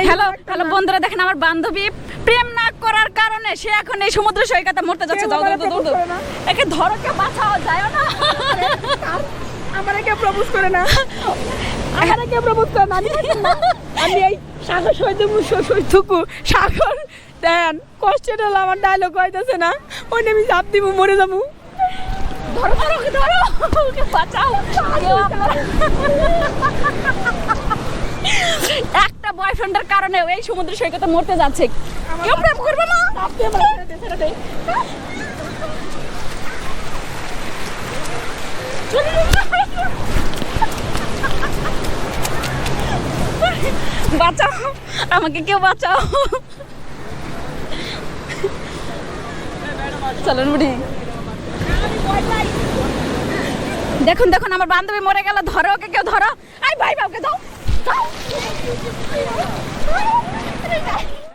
Hello hello বন্ধুরা, দেখেন আমার বান্ধবী প্রেম না করার কারণে সে এখন এই সমুদ্র সৈকতে মরতে যাচ্ছে। যাও একে ধরো, কে বাঁচাও যায় না। আমারে কে প্রপোজ করে না, আমারে কে প্রপোজ করে না, আমি এই সাগর সৈথুকু সাগর দেন কষ্টের হলো আমার ডায়লগ হইতেছে না, ওই আমি চাপ দিব মরে যাবো। ধরো ধরো ওকে ধরো, ওকে বাঁচাও। একটা বয়ফ্রেন্ডের কারণে এই সমুদ্র সৈকতে মরতে যাচ্ছে। কেউ প্রেম করবে না। বাঁচাও আমাকে, কেউ বাঁচাও। চলুন বুড়ি, দেখুন দেখুন আমার বান্ধবী মরে গেল। ধরো ওকে, কেউ ধরো। আই ভাই বাবুকে দাও।